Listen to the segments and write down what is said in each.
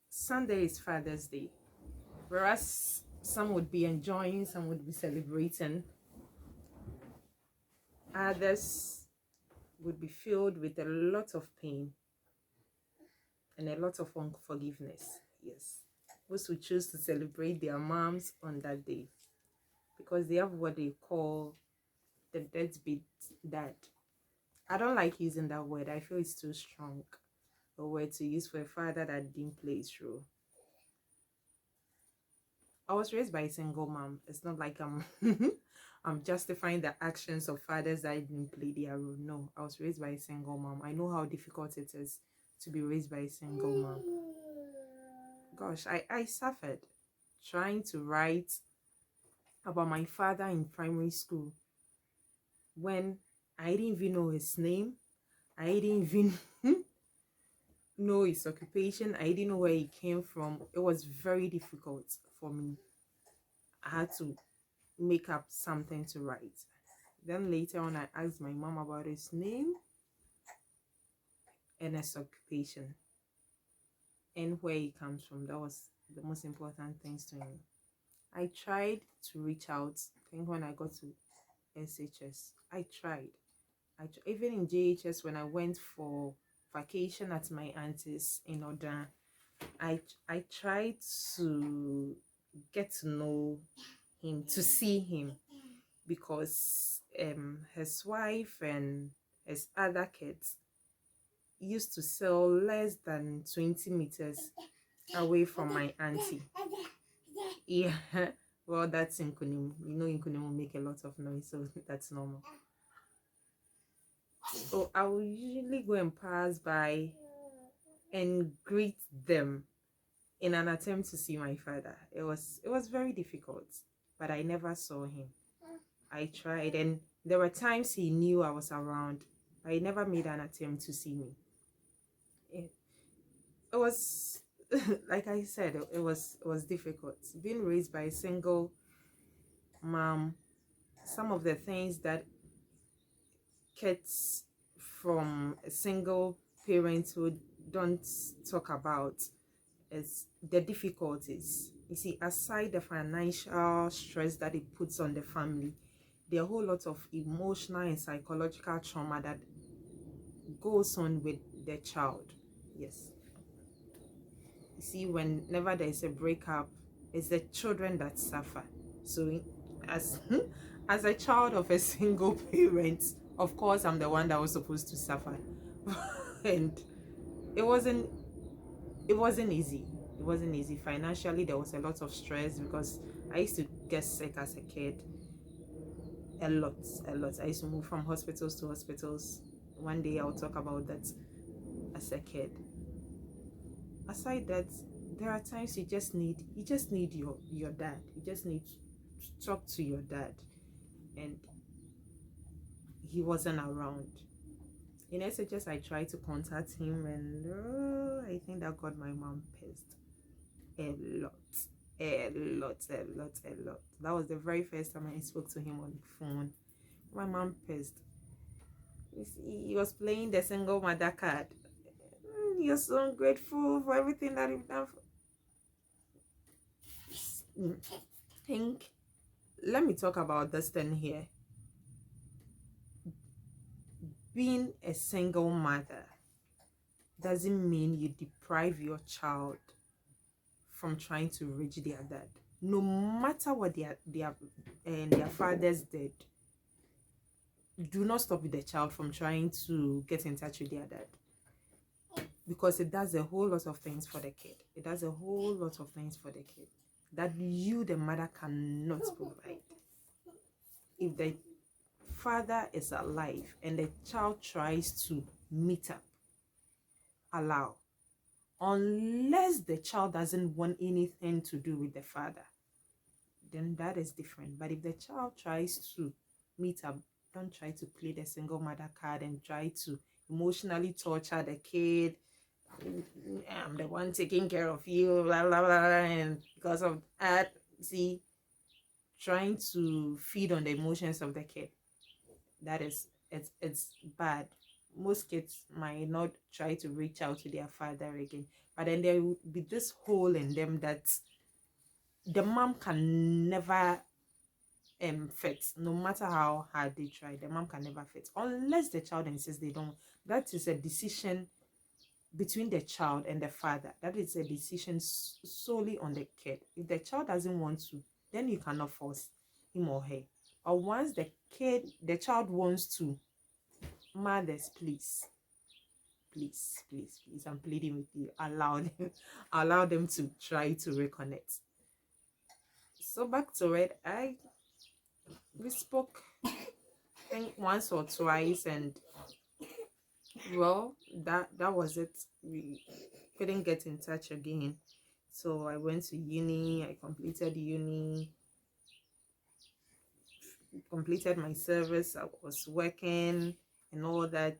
Sunday is Father's Day, whereas some would be enjoying, some would be celebrating, others would be filled with a lot of pain and a lot of unforgiveness. Yes, those who choose to celebrate their moms on that day because they have what they call the deadbeat dad. I don't like using that word. I feel it's too strong a word to use for a father that didn't play his role. I was raised by a single mom. It's not like I'm I'm justifying the actions of fathers that didn't play their role. No, I was raised by a single mom. I know how difficult it is to be raised by a single mom. Gosh, I suffered trying to write about my father in primary school when I didn't even know his name. I didn't even know his occupation. I didn't know where he came from. It was very difficult for me. I had to make up something to write. Then later on, I asked my mom about his name and his occupation and where he comes from. That was the most important things to me. I tried to reach out. I think when I got to SHS, I tried. Even in JHS, when I went for vacation at my auntie's in Oda, I tried to get to know him, to see him, because his wife and his other kids used to sell less than 20 meters away from my auntie. Yeah, well, that's in Kunim. You know, in Kunim will make a lot of noise, so that's normal. So I will usually go and pass by and greet them in an attempt to see my father. It was very difficult, but I never saw him. I tried, and there were times he knew I was around, but he never made an attempt to see me. It was like I said, it was difficult being raised by a single mom. Some of the things that kids from a single parenthood don't talk about is the difficulties. You see, aside the financial stress that it puts on the family, there are a whole lot of emotional and psychological trauma that goes on with the child. Yes. You see, whenever there is a breakup, it's the children that suffer. So as as a child of a single parent, of course I'm the one that was supposed to suffer. And it wasn't it wasn't easy. It wasn't easy. Financially, there was a lot of stress because I used to get sick as a kid. A lot, a lot. I used to move from hospitals to hospitals. One day I'll talk about that as a kid. Aside that, there are times you just need your dad. You just need to talk to your dad, and he wasn't around. In SHS, I tried to contact him, and I think that got my mom pissed a lot, a lot, a lot, a lot. That was the very first time I spoke to him on the phone. My mom pissed. You see, he was playing the single mother card. You're so ungrateful for everything that you've done. Think. Let me talk about this thing here. Being a single mother doesn't mean you deprive your child from trying to reach their dad. No matter what their fathers did, do not stop the child from trying to get in touch with their dad, because it does a whole lot of things for the kid. It does a whole lot of things for the kid that you, the mother, cannot provide. If the father is alive and the child tries to meet up, allow, unless the child doesn't want anything to do with the father, then that is different. But if the child tries to meet up, don't try to play the single mother card and try to emotionally torture the kid. I'm the one taking care of you, blah blah blah, and because of that, see, trying to feed on the emotions of the kid, that is, it's bad. most kids might not try to reach out to their father again, but then there will be this hole in them that the mom can never fit. No matter how hard they try, the mom can never fit unless the child insists they don't. That is a decision between the child and the father. That is a decision solely on the kid. If the child doesn't want to, then you cannot force him or her. Or once the child wants to, mothers, please, please, please, please, I'm pleading with you, allow them, allow them to try to reconnect. So back to it, we spoke, I think, once or twice, and well, that was it. We couldn't get in touch again. So I went to uni, I completed uni, completed my service, I was working and all that.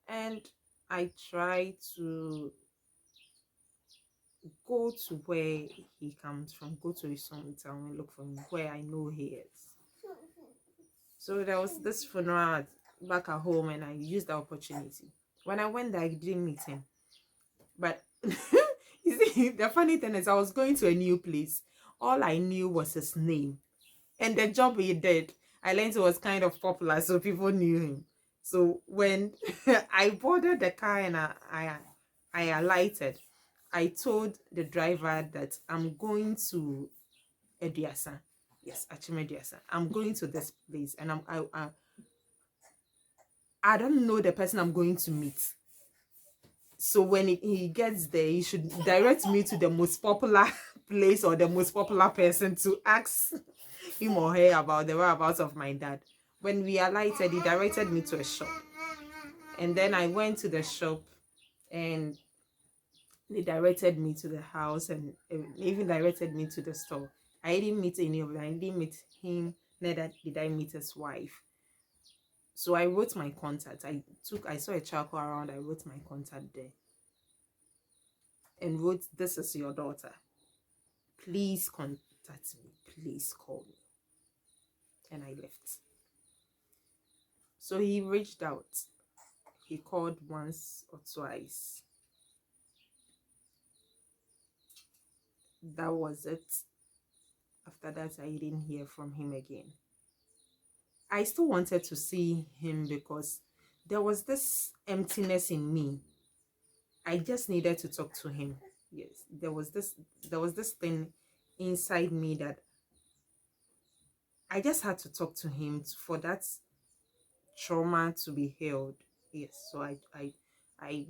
And I tried to go to where he comes from, go to his hometown and look for him, where I know he is. So there was this funeral back at home, and I used the opportunity. When I went there, I didn't meet him. But you see, the funny thing is, I was going to a new place. All I knew was his name. And the job he did, I learned it was kind of popular, so people knew him. So when I boarded the car and I alighted, I told the driver that I'm going to Ediasa. Yes, Achimediasa. I'm going to this place, and I don't know the person I'm going to meet. So when he gets there, he should direct me to the most popular place or the most popular person to ask him or her about the whereabouts of my dad. When we alighted, he directed me to a shop. And then I went to the shop, and they directed me to the house, and even directed me to the store. I didn't meet any of them. I didn't meet him, neither did I meet his wife. So I wrote my contact. I saw a charcoal around, I wrote my contact there. And wrote, "This is your daughter. Please contact me. Please call me." And I left. So he reached out. He called once or twice. That was it. After that, I didn't hear from him again. I still wanted to see him because there was this emptiness in me. I just needed to talk to him. Yes, there was this thing inside me that I just had to talk to him for that trauma to be healed. Yes, so I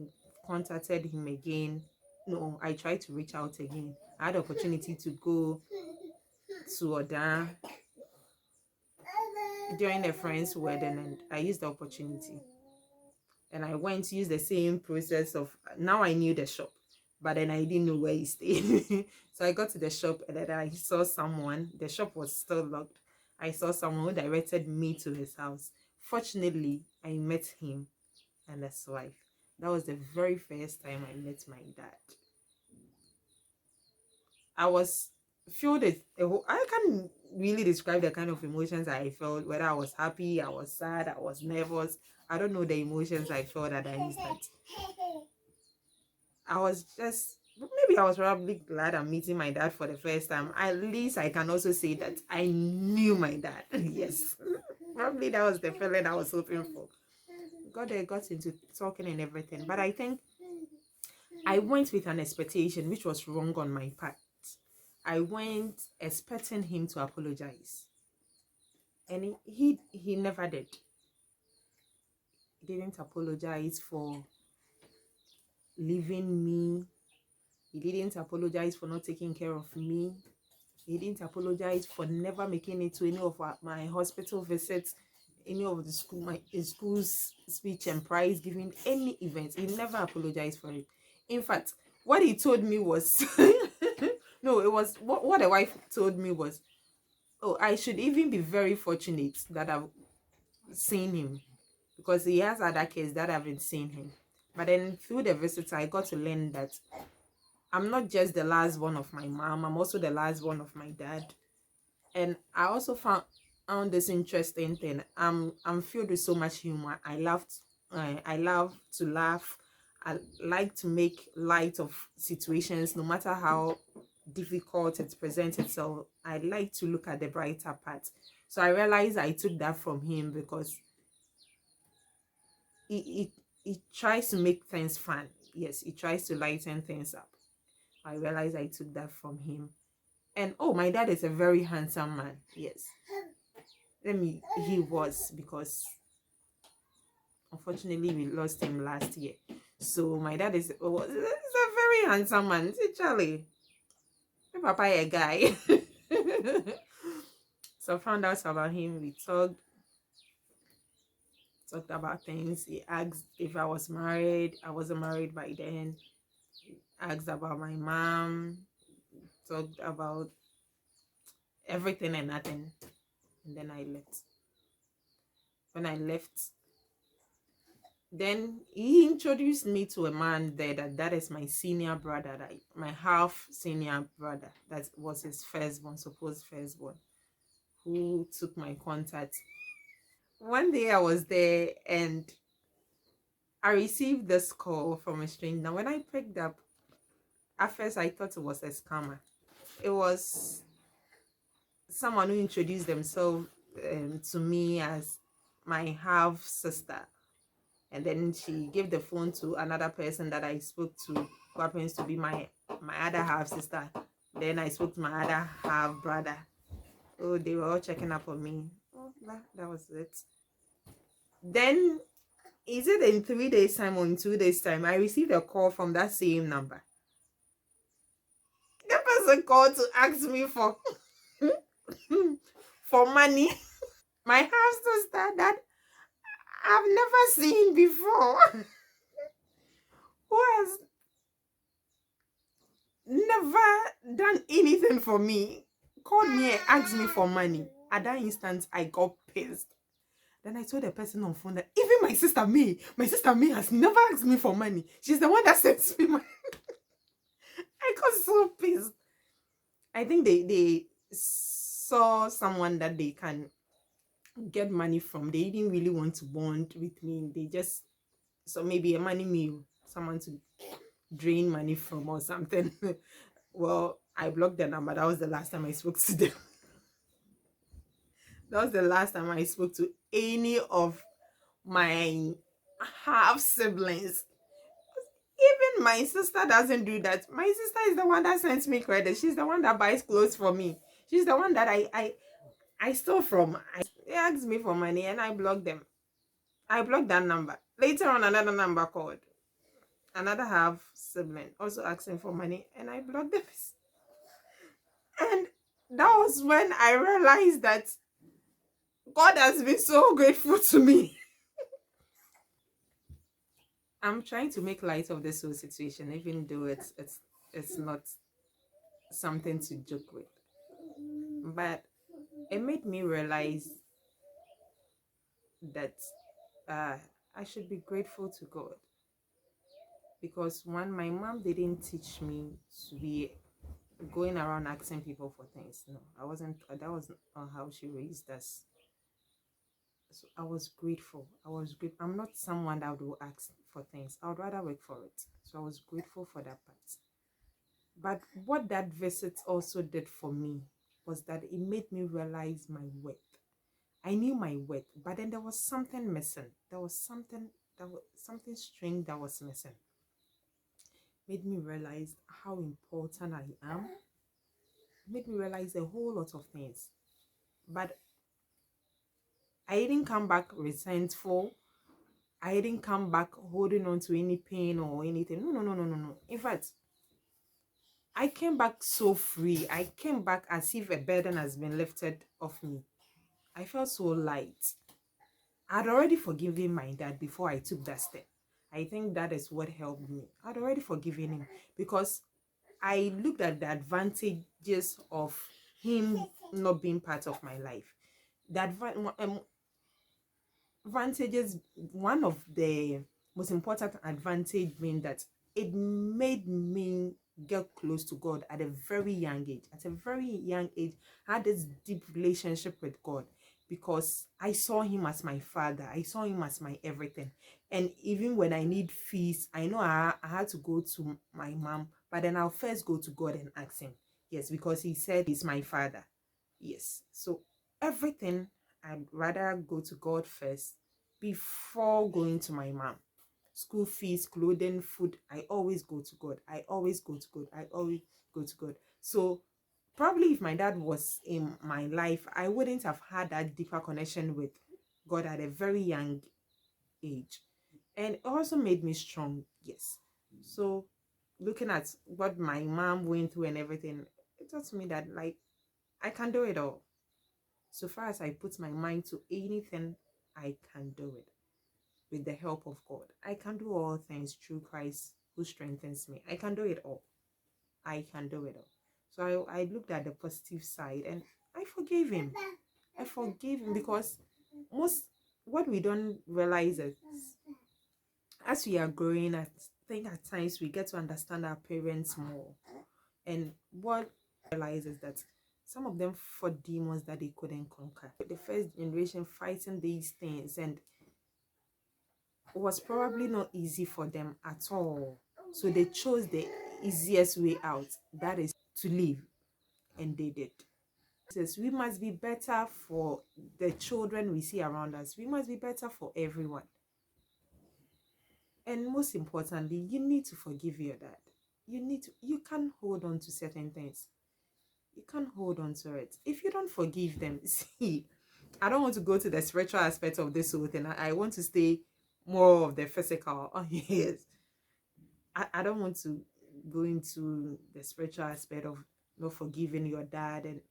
contacted him again. No, I tried to reach out again. I had the opportunity to go to Oda during a friend's wedding, and I used the opportunity. And I went to use the same process of, now I knew the shop, but then I didn't know where he stayed. So I got to the shop, and then I saw someone. The shop was still locked. I saw someone who directed me to his house. Fortunately, I met him and his wife. That was the very first time I met my dad. I was filled with I can't really describe the kind of emotions I felt, whether I was happy, I was sad, I was nervous. I don't know the emotions I felt at that instant. I was just, maybe I was probably glad I'm meeting my dad for the first time. At least I can also say that I knew my dad. Yes. Probably that was the feeling I was hoping for. Got into talking and everything. But I think I went with an expectation which was wrong on my part. I went expecting him to apologize. And he never did. He didn't apologize for leaving me. He didn't apologize for not taking care of me. He didn't apologize for never making it to any of my hospital visits, any of the school's speech and prize giving, any event. He never apologized for it. In fact, what he told me was no, it was what the wife told me was, oh, I should even be very fortunate that I've seen him, because he has other kids that haven't seen him. But then through the visit, I got to learn that I'm not just the last one of my mom, I'm also the last one of my dad. And I also found On this interesting thing. I'm filled with so much humor. I love to laugh. I like to make light of situations, no matter how difficult it presents itself. I like to look at the brighter part. So I realized I took that from him because he tries to make things fun. Yes, he tries to lighten things up. I realized I took that from him. And oh, my dad is a very handsome man. Yes. He was, because unfortunately we lost him last year. So my dad is a very handsome man. See, Charlie, my papa a guy. So I found out about him. We talked about things. He asked if I was married. I wasn't married by then. Asked about my mom. Talked about everything and nothing. And then I left. When I left, then he introduced me to a man there that is my senior brother, my half senior brother. That was his firstborn, supposed firstborn, who took my contact. One day I was there and I received this call from a stranger. Now, when I picked up, at first I thought it was a scammer. It was someone who introduced themselves to me as my half sister. And then she gave the phone to another person that I spoke to, who happens to be my other half sister. Then I spoke to my other half brother. Oh, they were all checking up on me. Oh, that was it. Then, is it in 3 days time or in 2 days time, I received a call from that same number. The person called to ask me for for money. My half sister that I've never seen before, who has never done anything for me, called me and asked me for money. At that instant, I got pissed. Then I told the person on phone that even my sister May has never asked me for money. She's the one that sends me money. I got so pissed. I think they saw someone that they can get money from. They didn't really want to bond with me. They just, so maybe a money meal, someone to drain money from or something. Well, I blocked the number. That was the last time I spoke to them. That was the last time I spoke to any of my half siblings. Even my sister doesn't do that. My sister is the one that sends me credit. She's the one that buys clothes for me. She's the one that I stole from. They asked me for money and I blocked them. I blocked that number. Later on, another number called. Another half sibling also asking for money and I blocked them. And that was when I realized that God has been so grateful to me. I'm trying to make light of this whole situation, even though it's not something to joke with. But it made me realize that I should be grateful to God, because one, my mom didn't teach me to be going around asking people for things. No, I wasn't. That wasn't how she raised us. So I was grateful. I'm not someone that would ask for things. I would rather work for it. So I was grateful for that part. But what that visit also did for me was that it made me realize my worth. I knew my worth, but then there was something missing. There was something strange that was missing. Made me realize how important I am. Made me realize a whole lot of things. But I didn't come back resentful. I didn't come back holding on to any pain or anything. No. In fact, I came back so free. I came back as if a burden has been lifted off me. I felt so light. I'd already forgiven my dad before I took that step. I think that is what helped me. I'd already forgiven him because I looked at the advantages of him not being part of my life. That advantages, one of the most important advantage being that it made me get close to God at a very young age. At a very young age, I had this deep relationship with God. because I saw him as my father. I saw him as my everything. And even when I need fees, I know I had to go to my mom, but then I'll first go to God and ask him. Yes, because he said he's my father. Yes. So everything, I'd rather go to God first before going to my mom. School fees, clothing, food, I always go to God. I always go to God. I always go to God. So probably if my dad was in my life, I wouldn't have had that deeper connection with God at a very young age. And it also made me strong. Yes. So looking at what my mom went through and everything, it taught me that, like, I can do it all. So far as I put my mind to anything, I can do it with the help of God. I can do all things through Christ who strengthens me. I can do it all. I can do it all. So I looked at the positive side and I forgave him. I forgave him because what we don't realize is, as we are growing, I think at times we get to understand our parents more. And what I realize is that some of them fought demons that they couldn't conquer. The first generation fighting these things, and it was probably not easy for them at all. So they chose the easiest way out, that is to leave, and they did. Says we must be better for the children we see around us. We must be better for everyone. And most importantly, you need to forgive your dad. You can't hold on to certain things. You can't hold on to it. If you don't forgive them, see, I don't want to go to the spiritual aspect of this whole thing. I want to stay more of the physical. Oh, yes. I don't want to go into the spiritual aspect of not forgiving your dad, and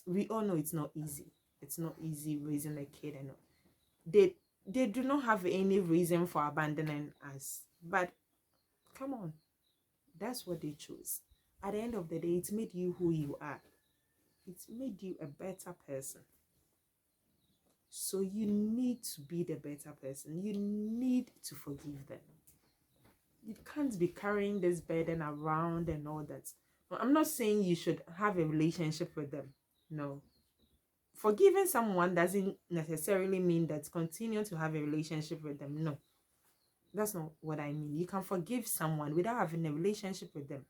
we all know it's not easy. It's not easy raising a kid, and they do not have any reason for abandoning us. But come on, that's what they chose. At the end of the day, it made you who you are. It made you a better person. So you need to be the better person. You need to forgive them. You can't be carrying this burden around and all that. I'm not saying you should have a relationship with them. No. Forgiving someone doesn't necessarily mean that continue to have a relationship with them. No. That's not what I mean. You can forgive someone without having a relationship with them.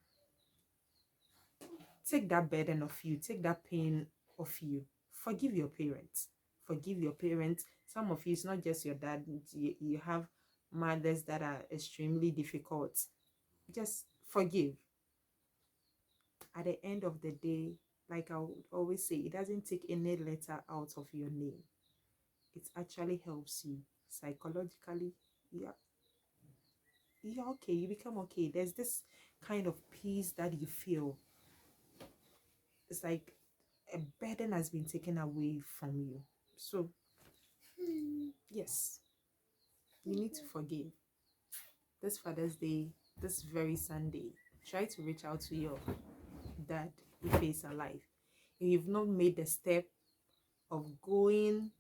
Take that burden off you. Take that pain off you. Forgive your parents. Forgive your parents. Some of you, it's not just your dad. You have mothers that are extremely difficult. Just forgive. At the end of the day, like I would always say, it doesn't take any letter out of your name. It actually helps you psychologically. You're okay. You become okay. There's this kind of peace that you feel. It's like a burden has been taken away from you. So, yes, you need to forgive. This Father's Day, this very Sunday, try to reach out to your dad if he's alive. If you've not made the step of going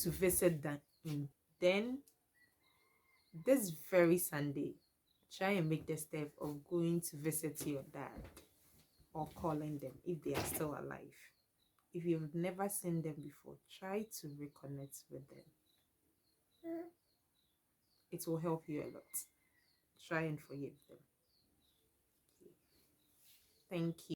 to visit him, then this very Sunday, try and make the step of going to visit your dad or calling them if they are still alive. If you've never seen them before, try to reconnect with them. It will help you a lot. Try and forgive them. Thank you.